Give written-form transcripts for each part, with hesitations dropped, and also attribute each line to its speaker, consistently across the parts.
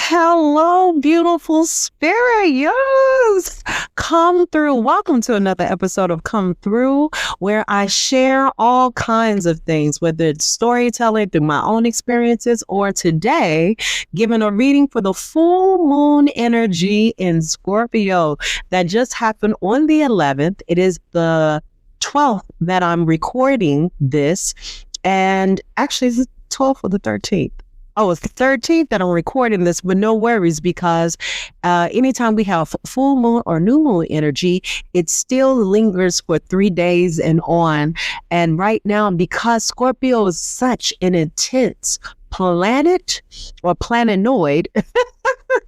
Speaker 1: Hello, beautiful spirit. Yes. Come through. Welcome to another episode of Come Through, where I share all kinds of things, whether it's storytelling through my own experiences or today, giving a reading for the full moon energy in Scorpio that just happened on the 11th. It is the 12th that I'm recording this. And actually, it's the 12th or the 13th. Oh, it's the 13th that I'm recording this, but no worries because anytime we have full moon or new moon energy, it still lingers for 3 days and on. And right now, because Scorpio is such an intense planet or planetoid,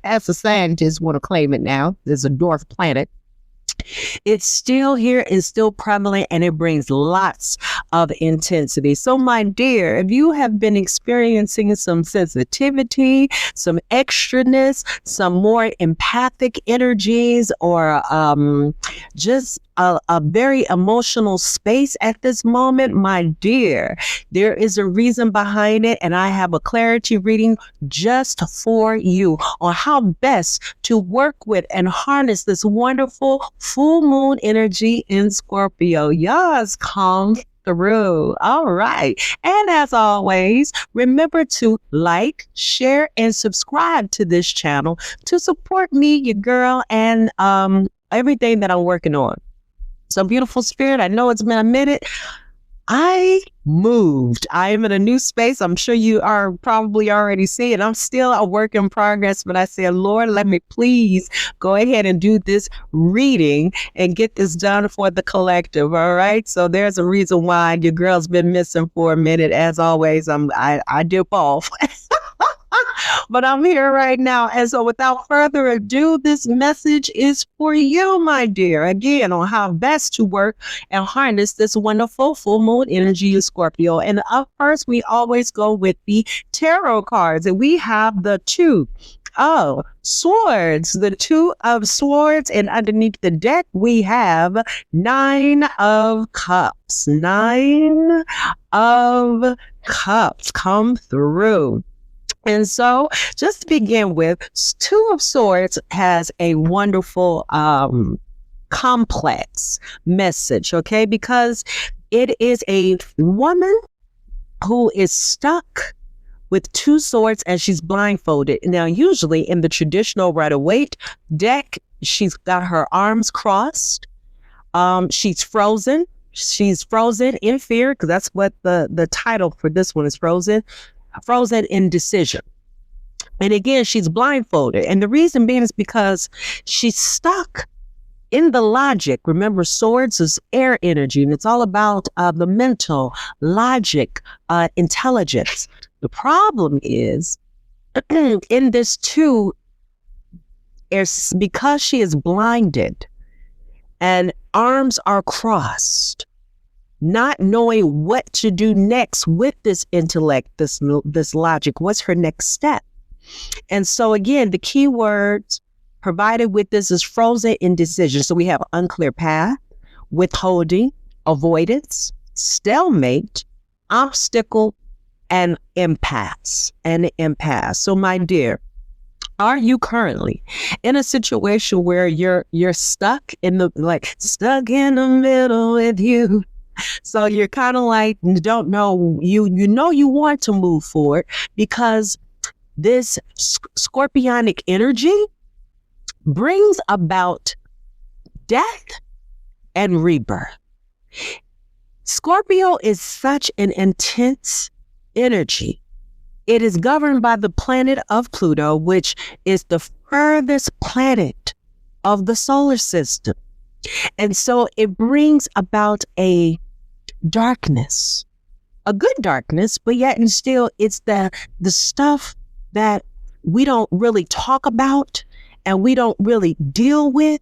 Speaker 1: as the scientists want to claim it now, there's a dwarf planet. It's still here, it's still prevalent, and it brings lots of intensity. So, my dear, if you have been experiencing some sensitivity, some extraness, some more empathic energies, or just a very emotional space at this moment, my dear, there is a reason behind it, and I have a clarity reading just for you on how best to work with and harness this wonderful full moon energy in Scorpio. Yes, come through. All right. And as always, remember to like, share, and subscribe to this channel to support me, your girl, and everything that I'm working on. So, beautiful spirit, I know it's been a minute. I moved. I am in a new space. I'm sure you are probably already seeing. I'm still a work in progress, but I said, Lord, let me please go ahead and do this reading and get this done for the collective. All right. So there's a reason why your girl's been missing for a minute. As always, I dip off. But I'm here right now. And so without further ado, this message is for you, my dear. Again, on how best to work and harness this wonderful full moon energy in Scorpio. And up first, we always go with the tarot cards. And we have the Two of Swords. The Two of Swords. And underneath the deck, we have Nine of Cups. Nine of Cups. Come through. And so just to begin with, Two of Swords has a wonderful complex message, okay? Because it is a woman who is stuck with two swords and she's blindfolded. Now, usually in the traditional Rider-Waite deck, she's got her arms crossed. She's frozen. She's frozen in fear, because that's what the title for this one is, frozen in decision. And again, she's blindfolded. And the reason being is because she's stuck in the logic. Remember, swords is air energy, and it's all about the mental, logic, intelligence. The problem is in this too, is because she is blinded and arms are crossed, not knowing what to do next with this intellect, this logic. What's her next step? And so again, the key words provided with this is frozen indecision. So we have unclear path, withholding, avoidance, stalemate, obstacle, and impasse. So my dear, are you currently in a situation where you're stuck in the middle with you? So you're kind of like, don't know, you know you want to move forward because this scorpionic energy brings about death and rebirth. Scorpio is such an intense energy. It is governed by the planet of Pluto, which is the furthest planet of the solar system. And so it brings about a darkness, a good darkness, but yet and still it's the stuff that we don't really talk about and we don't really deal with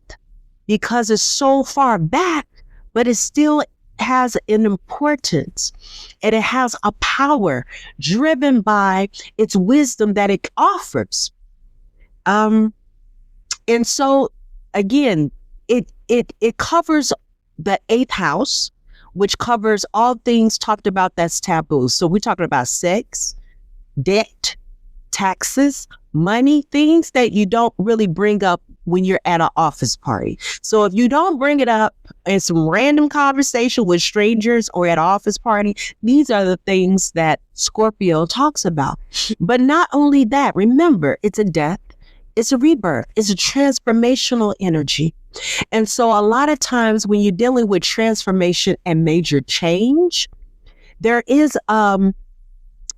Speaker 1: because it's so far back, but it still has an importance and it has a power driven by its wisdom that it offers. And so again, it covers the 8th house, which covers all things talked about that's taboo. So we're talking about sex, debt, taxes, money, things that you don't really bring up when you're at an office party. So if you don't bring it up in some random conversation with strangers or at an office party, these are the things that Scorpio talks about. But not only that, remember, it's a death, it's a rebirth, it's a transformational energy. And so a lot of times when you're dealing with transformation and major change, there is a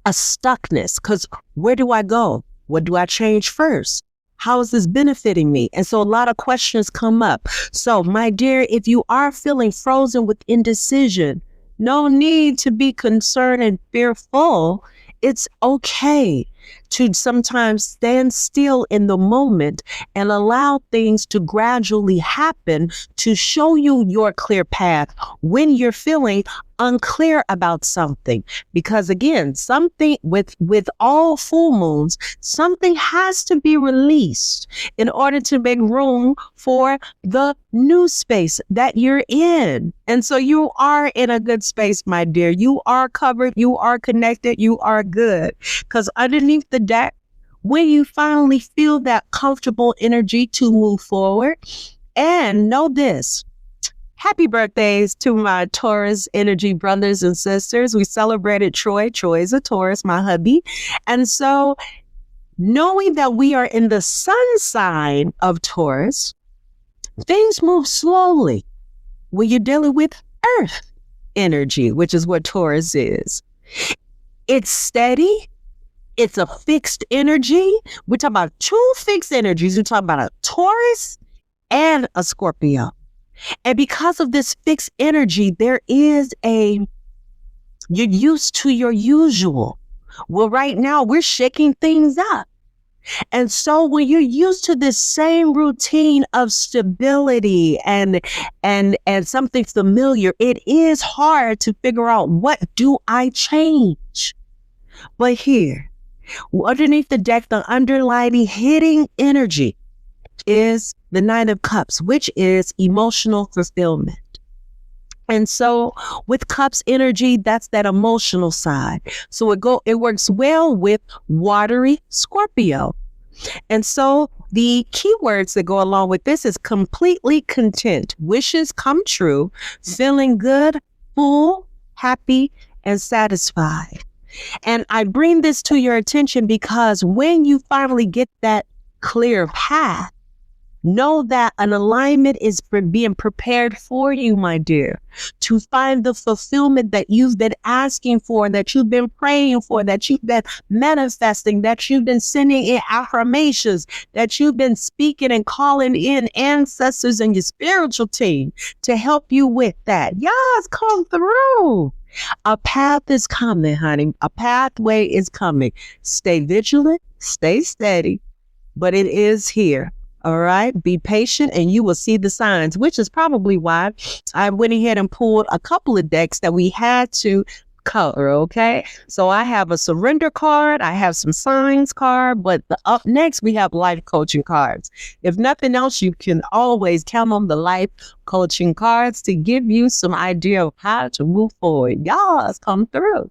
Speaker 1: stuckness, because where do I go? What do I change first? How is this benefiting me? And so a lot of questions come up. So my dear, if you are feeling frozen with indecision, no need to be concerned and fearful. It's okay to sometimes stand still in the moment and allow things to gradually happen to show you your clear path when you're feeling unclear about something. Because again, something with all full moons, something has to be released in order to make room for the new space that you're in. And so you are in a good space, my dear. You are covered, you are connected, you are good. Because underneath the deck, when you finally feel that comfortable energy to move forward, and know this, happy birthdays to my Taurus energy brothers and sisters. We celebrated Troy. Troy is a Taurus, my hubby. And so knowing that we are in the sun sign of Taurus, things move slowly when you're dealing with earth energy, which is what Taurus is. It's steady. It's a fixed energy. We're talking about two fixed energies. We're talking about a Taurus and a Scorpio. And because of this fixed energy, you're used to your usual. Well, right now we're shaking things up. And so when you're used to this same routine of stability and something familiar, it is hard to figure out, what do I change? But here, underneath the deck, the underlying hidden energy is the Nine of Cups, which is emotional fulfillment. And so with Cups energy, that's that emotional side. So it works well with watery Scorpio. And so the keywords that go along with this is completely content, wishes come true, feeling good, full, happy, and satisfied. And I bring this to your attention because when you finally get that clear path, know that an alignment is being prepared for you, my dear, to find the fulfillment that you've been asking for, that you've been praying for, that you've been manifesting, that you've been sending in affirmations, that you've been speaking and calling in ancestors and your spiritual team to help you with that. Yes, come through. A path is coming, honey. A pathway is coming. Stay vigilant, stay steady, but it is here. All right. Be patient and you will see the signs, which is probably why I went ahead and pulled a couple of decks that we had to color. Okay. So I have a surrender card. I have some signs card, but up next we have life coaching cards. If nothing else, you can always count on the life coaching cards to give you some idea of how to move forward. Y'all come through.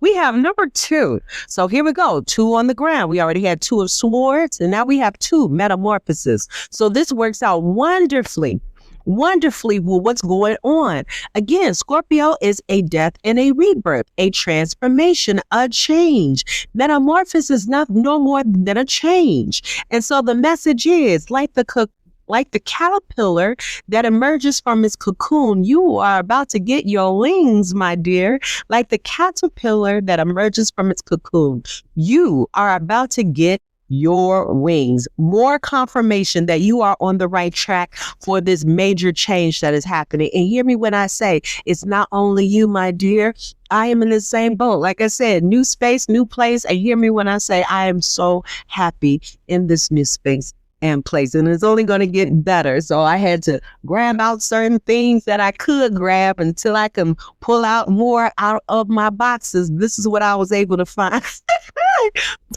Speaker 1: We have number 2. So here we go. 2 on the ground. We already had 2 of swords, and now we have 2 metamorphosis. So this works out wonderfully with what's going on. Again, Scorpio is a death and a rebirth, a transformation, a change. Metamorphosis is no more than a change. And so the message is, like the caterpillar that emerges from its cocoon, you are about to get your wings, my dear. Like the caterpillar that emerges from its cocoon, you are about to get your wings. More confirmation that you are on the right track for this major change that is happening. And hear me when I say, it's not only you, my dear. I am in the same boat. Like I said, new space, new place. And hear me when I say, I am so happy in this new space and place, and it's only going to get better. So I had to grab out certain things that I could grab until I can pull out more out of my boxes. This is what I was able to find.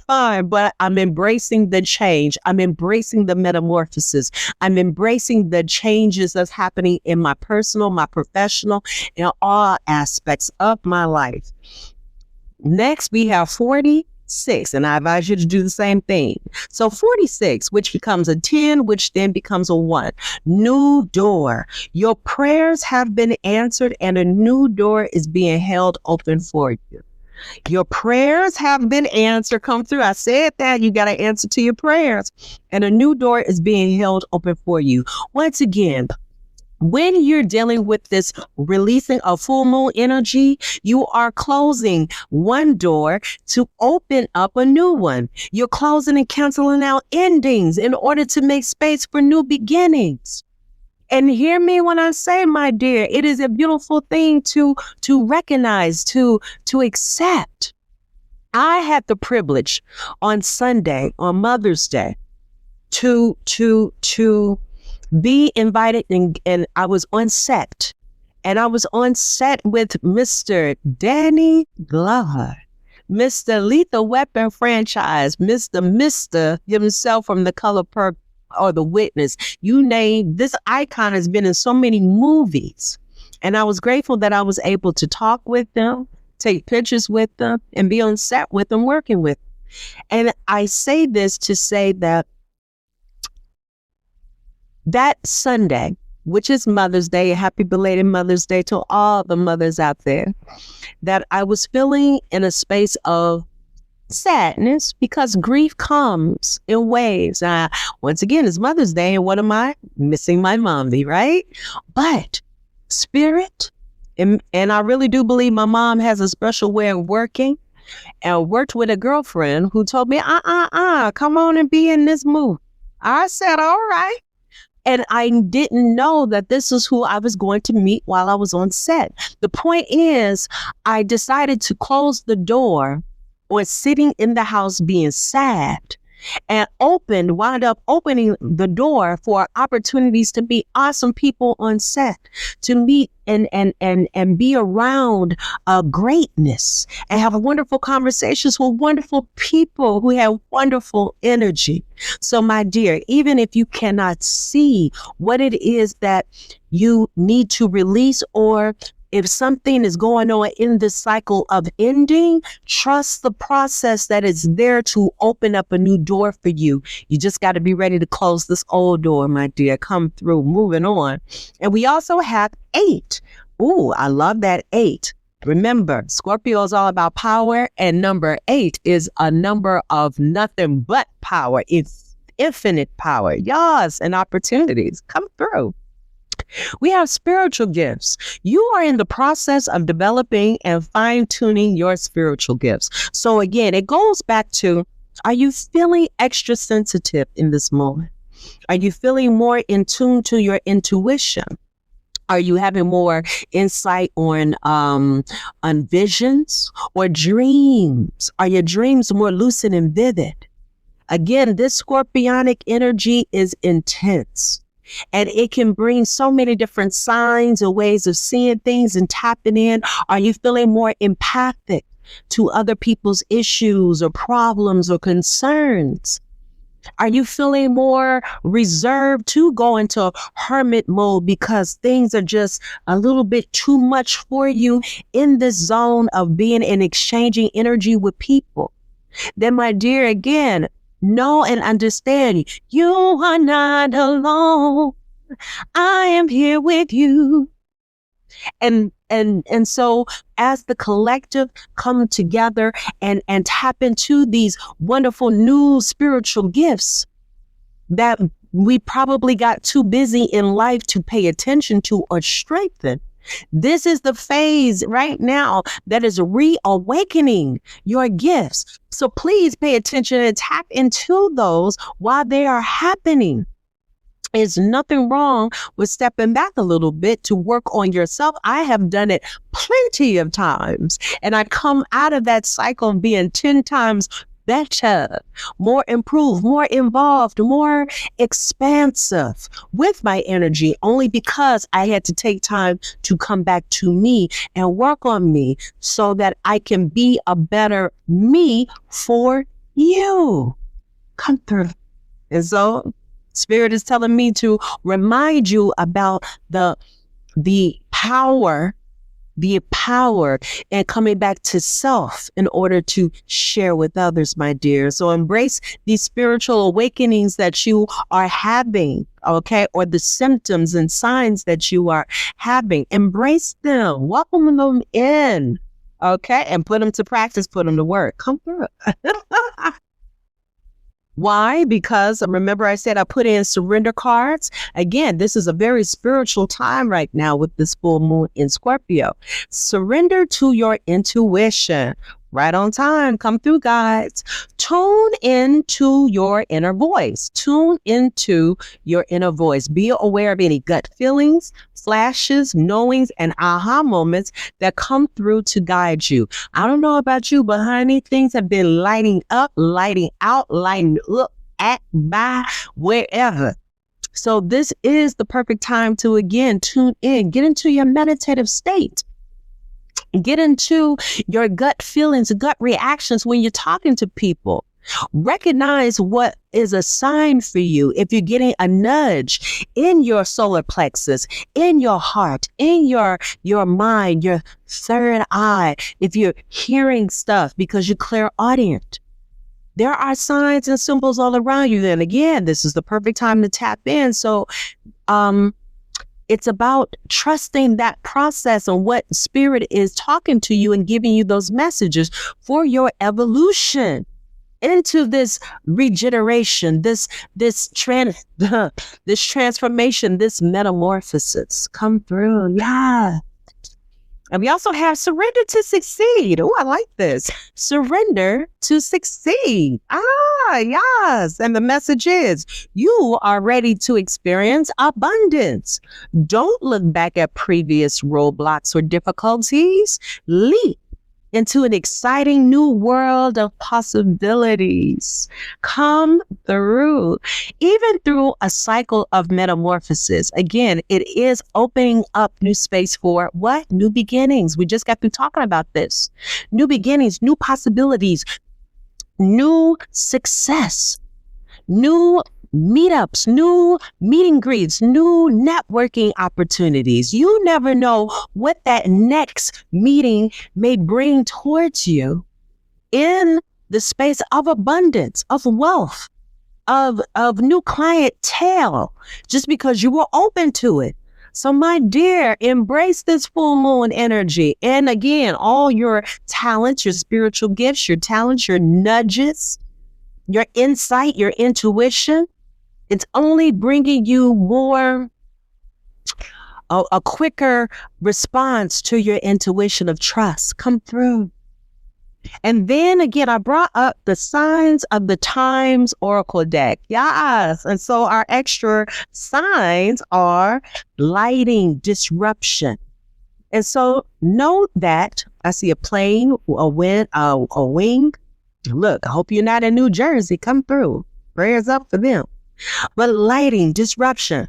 Speaker 1: Fine, but I'm embracing the change. I'm embracing the metamorphosis. I'm embracing the changes that's happening in my personal, my professional, in all aspects of my life. Next, we have 40, 6, and I advise you to do the same thing. So 46, which becomes a 10, which then becomes a 1. New door. Your prayers have been answered and a new door is being held open for you. Your prayers have been answered. Come through. I said that you got to answer to your prayers, and a new door is being held open for you. Once again, when you're dealing with this releasing of full moon energy, you are closing one door to open up a new one. You're closing and canceling out endings in order to make space for new beginnings. And hear me when I say, my dear, it is a beautiful thing to recognize, to accept. I had the privilege on Sunday, on Mother's Day, to be invited, and I was on set. And I was on set with Mr. Danny Glover, Mr. Lethal Weapon franchise, Mr. himself from The Color Purple or The Witness. You name, this icon has been in so many movies. And I was grateful that I was able to talk with them, take pictures with them, and be on set with them, working with them. And I say this to say that Sunday, which is Mother's Day, happy belated Mother's Day to all the mothers out there, that I was feeling in a space of sadness because grief comes in waves. Once again, it's Mother's Day, and what am I? Missing my mommy, right? But spirit, and I really do believe my mom has a special way of working, and worked with a girlfriend who told me, come on and be in this movie. I said, all right. And I didn't know that this is who I was going to meet while I was on set. The point is, I decided to close the door or sitting in the house being sad, and wound up opening the door for opportunities to meet awesome people on set, to meet and be around greatness and have wonderful conversations with wonderful people who have wonderful energy. So my dear, even if you cannot see what it is that you need to release, or if something is going on in this cycle of ending, trust the process that is there to open up a new door for you. You just got to be ready to close this old door, my dear. Come through, moving on. And we also have 8. Ooh, I love that 8. Remember, Scorpio is all about power, and number 8 is a number of nothing but power. It's infinite power. Yes, and opportunities. Come through. We have spiritual gifts. You are in the process of developing and fine-tuning your spiritual gifts. So again, it goes back to, are you feeling extra sensitive in this moment? Are you feeling more in tune to your intuition? Are you having more insight on visions or dreams? Are your dreams more lucid and vivid? Again, this scorpionic energy is intense. And it can bring so many different signs and ways of seeing things and tapping in. Are you feeling more empathic to other people's issues or problems or concerns? Are you feeling more reserved to go into hermit mode because things are just a little bit too much for you in this zone of being and exchanging energy with people? Then, my dear, again, know and understand, you are not alone. I am here with you. And so as the collective come together and tap into these wonderful new spiritual gifts that we probably got too busy in life to pay attention to or strengthen, this is the phase right now that is reawakening your gifts. So please pay attention and tap into those while they are happening. There's nothing wrong with stepping back a little bit to work on yourself. I have done it plenty of times, and I come out of that cycle being 10 times better, more improved, more involved, more expansive with my energy, only because I had to take time to come back to me and work on me so that I can be a better me for you. Come through. And so Spirit is telling me to remind you about the power be empowered, and coming back to self in order to share with others, my dear. So embrace these spiritual awakenings that you are having, okay, or the symptoms and signs that you are having. Embrace them, welcome them in, okay, and put them to practice, put them to work. Come through. Why? Because remember I said I put in surrender cards. Again, this is a very spiritual time right now with this full moon in Scorpio. Surrender to your intuition. Right on time. Come through, guys. Tune into your inner voice. Tune into your inner voice. Be aware of any gut feelings, flashes, knowings, and aha moments that come through to guide you. I don't know about you, but honey, things have been lighting up, lighting out, lighting up, at, by, wherever. So this is the perfect time to, again, tune in, get into your meditative state. Get into your gut feelings, gut reactions when you're talking to people. Recognize what is a sign for you. If you're getting a nudge in your solar plexus, in your heart, in your mind, your third eye, if you're hearing stuff because you're clairaudient, there are signs and symbols all around you. Then again, this is the perfect time to tap in. So, it's about trusting that process and what spirit is talking to you and giving you those messages for your evolution into this regeneration, this transformation, this metamorphosis. Come through. Yeah. And we also have surrender to succeed. Oh, I like this. Surrender to succeed. Yes. And the message is you are ready to experience abundance. Don't look back at previous roadblocks or difficulties. Leap into an exciting new world of possibilities. Come through, even through a cycle of metamorphosis. Again, it is opening up new space for what? New beginnings. We just got through talking about this. New beginnings, new possibilities, new success, new meetups, new meet and greets, new networking opportunities. You never know what that next meeting may bring towards you in the space of abundance, of wealth, of new clientele, just because you were open to it. So my dear, embrace this full moon energy. And again, all your talents, your spiritual gifts, your talents, your nudges, your insight, your intuition, it's only bringing you more, a quicker response to your intuition of trust. Come through. And then again, I brought up the signs of the times oracle deck. Yes. And so our extra signs are lighting, disruption. And so know that I see a plane, a wind, a wing. Look, I hope you're not in New Jersey. Come through. Prayers up for them. But lighting, disruption.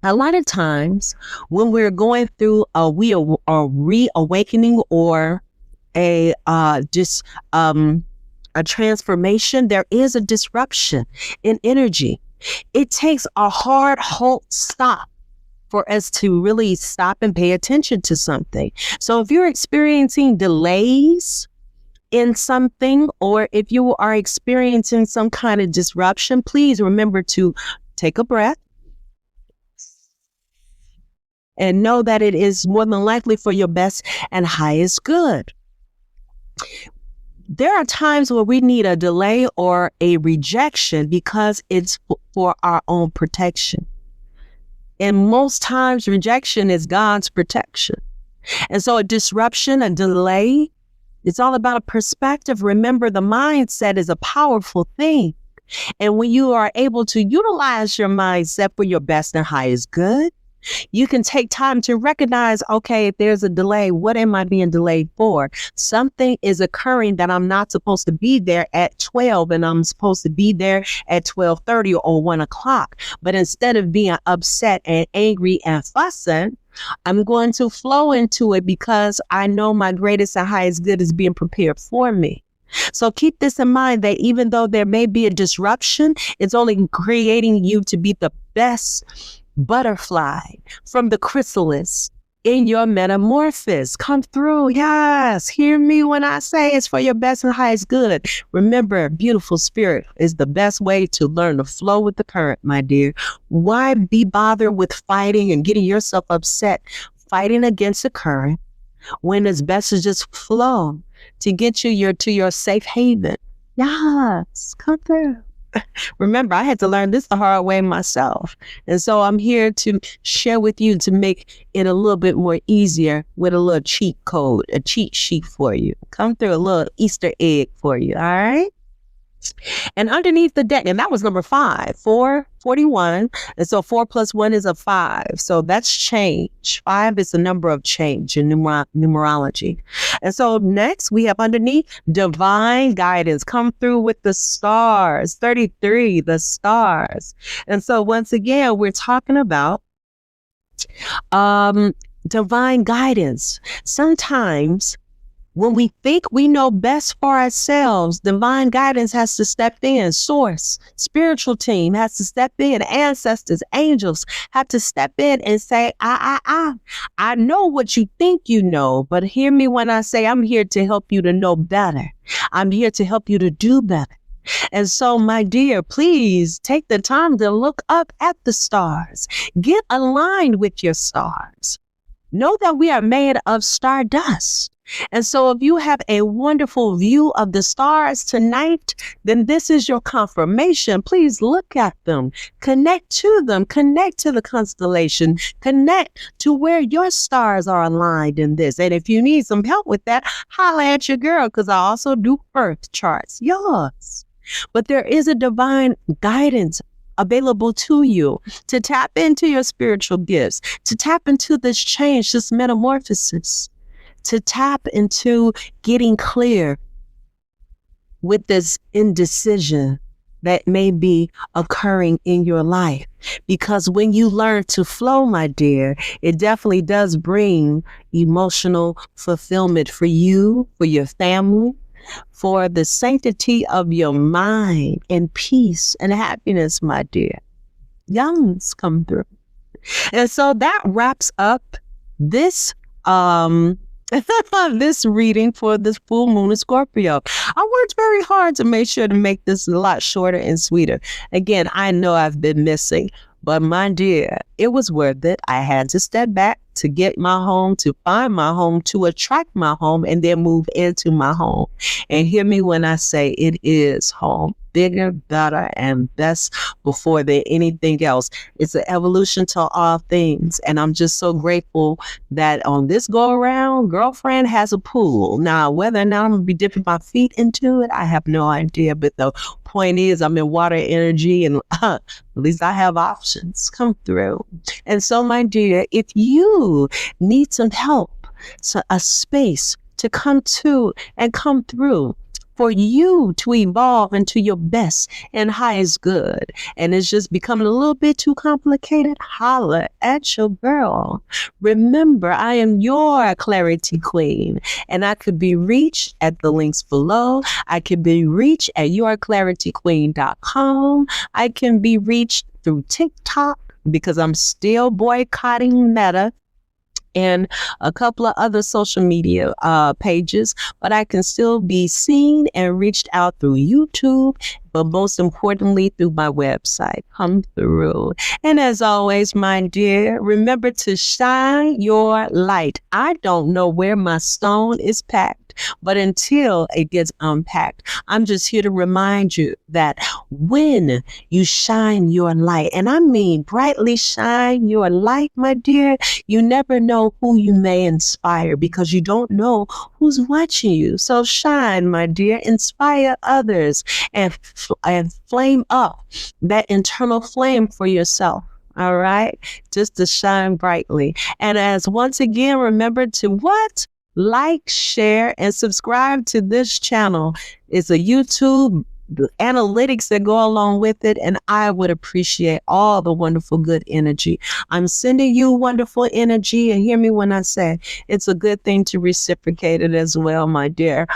Speaker 1: A lot of times when we're going through a reawakening or a transformation, there is a disruption in energy. It takes a hard halt stop for us to really stop and pay attention to something. So if you're experiencing delays in something, or if you are experiencing some kind of disruption, please remember to take a breath and know that it is more than likely for your best and highest good. There are times where we need a delay or a rejection because it's for our own protection. And most times rejection is God's protection. And so a disruption, a delay, it's all about a perspective. Remember, the mindset is a powerful thing. And when you are able to utilize your mindset for your best and highest good, you can take time to recognize, okay, if there's a delay, what am I being delayed for? Something is occurring that I'm not supposed to be there at 12 and I'm supposed to be there at 12:30 or 1 o'clock. But instead of being upset and angry and fussing, I'm going to flow into it because I know my greatest and highest good is being prepared for me. So keep this in mind that even though there may be a disruption, it's only creating you to be the best butterfly from the chrysalis in your metamorphosis. Come through. Yes. Hear me when I say it's for your best and highest good. Remember, beautiful spirit is the best way to learn to flow with the current, my dear. Why be bothered with fighting and getting yourself upset, fighting against the current, when it's best to just flow to get you to your safe haven? Yes. Come through. Remember, I had to learn this the hard way myself. And so I'm here to share with you to make it a little bit more easier with a little cheat code, a cheat sheet for you. Come through a little Easter egg for you. All right. And underneath the deck, and that was number 5, 441. And so 4 plus 1 is a 5. So that's change. 5 is the number of change in numerology. And so next we have underneath divine guidance. Come through with the stars. 33, the stars. And so once again, we're talking about divine guidance. Sometimes when we think we know best for ourselves, divine guidance has to step in. Source, spiritual team has to step in. Ancestors, angels have to step in and say, I know what you think you know, but hear me when I say I'm here to help you to know better. I'm here to help you to do better. And so, my dear, please take the time to look up at the stars. Get aligned with your stars. Know that we are made of stardust. And so if you have a wonderful view of the stars tonight, then this is your confirmation. Please look at them, connect to them, connect to the constellation, connect to where your stars are aligned in this. And if you need some help with that, holla at your girl, because I also do birth charts. Yours. But there is a divine guidance available to you to tap into your spiritual gifts, to tap into this change, this metamorphosis, to tap into getting clear with this indecision that may be occurring in your life. Because when you learn to flow, my dear, it definitely does bring emotional fulfillment for you, for your family, for the sanctity of your mind and peace and happiness, my dear. Youngs come through. And so that wraps up this this reading for this full moon of Scorpio. I worked very hard to make sure to make this a lot shorter and sweeter. Again, I know I've been missing, but my dear, it was worth it. I had to step back to get my home, to find my home, to attract my home, and then move into my home. And hear me when I say it is home. Bigger, better, and best before than anything else. It's an evolution to all things. And I'm just so grateful that on this go around, girlfriend has a pool. Now, whether or not I'm going to be dipping my feet into it, I have no idea. But the point is, I'm in water energy, and at least I have options. Come through. And so, my dear, if you need some help, so a space to come to and come through, for you to evolve into your best and highest good, and it's just becoming a little bit too complicated, holla at your girl. Remember, I am your clarity queen, and I could be reached at the links below. I can be reached at yourclarityqueen.com. I can be reached through TikTok because I'm still boycotting Meta and a couple of other social media pages, but I can still be seen and reached out through YouTube, but most importantly through my website. Come through. And as always, my dear, remember to shine your light. I don't know where my stone is packed, but until it gets unpacked, I'm just here to remind you that when you shine your light, and I mean brightly shine your light, my dear, you never know who you may inspire because you don't know who's watching you. So shine, my dear, inspire others and flame up that internal flame for yourself. All right. Just to shine brightly. And as once again, remember to what? Like, share, and subscribe to this channel. It's a YouTube, the analytics that go along with it, and I would appreciate all the wonderful good energy. I'm sending you wonderful energy, and hear me when I say it's a good thing to reciprocate it as well, my dear.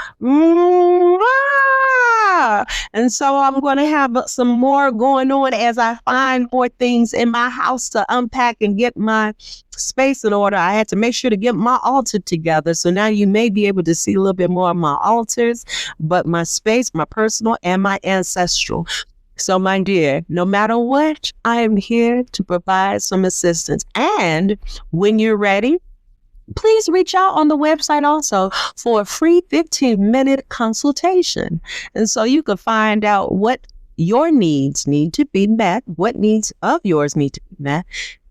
Speaker 1: And so I'm going to have some more going on as I find more things in my house to unpack and get my space in order. I had to make sure to get my altar together. So now you may be able to see a little bit more of my altars, but my space, my personal and my ancestral. So, my dear, no matter what, I am here to provide some assistance. And when you're ready, please reach out on the website also for a free 15-minute consultation. And so you can find out what your needs need to be met, what needs of yours need to be met,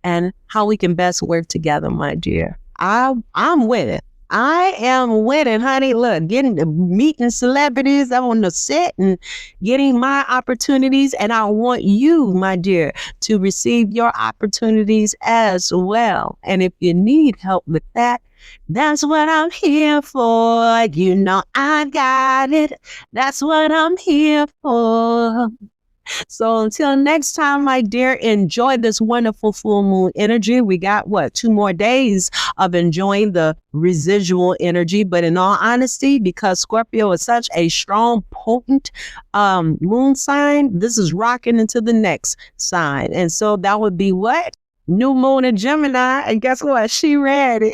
Speaker 1: and how we can best work together, my dear. I'm winning. I am winning, honey. Look, meeting celebrities on the set and getting my opportunities. And I want you, my dear, to receive your opportunities as well. And if you need help with that, that's what I'm here for. You know, I got it. That's what I'm here for. So until next time, my dear, enjoy this wonderful full moon energy. We got 2 more days of enjoying the residual energy. But in all honesty, because Scorpio is such a strong, potent moon sign, this is rocking into the next sign. And so that would be what? New moon in Gemini. And guess what? She ready.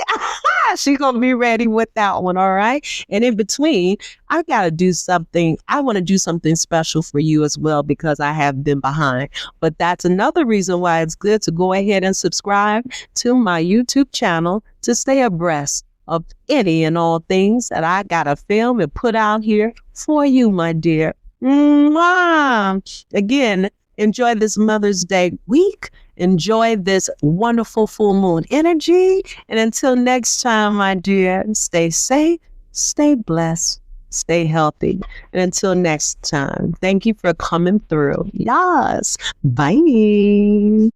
Speaker 1: She gonna be ready with that one. All right. And in between, I gotta do something. I want to do something special for you as well, because I have been behind. But that's another reason why it's good to go ahead and subscribe to my YouTube channel to stay abreast of any and all things that I gotta film and put out here for you, my dear. Mwah! Again, enjoy this Mother's Day week. Enjoy this wonderful full moon energy. And until next time, my dear, stay safe, stay blessed, stay healthy. And until next time, thank you for coming through. Yes. Bye.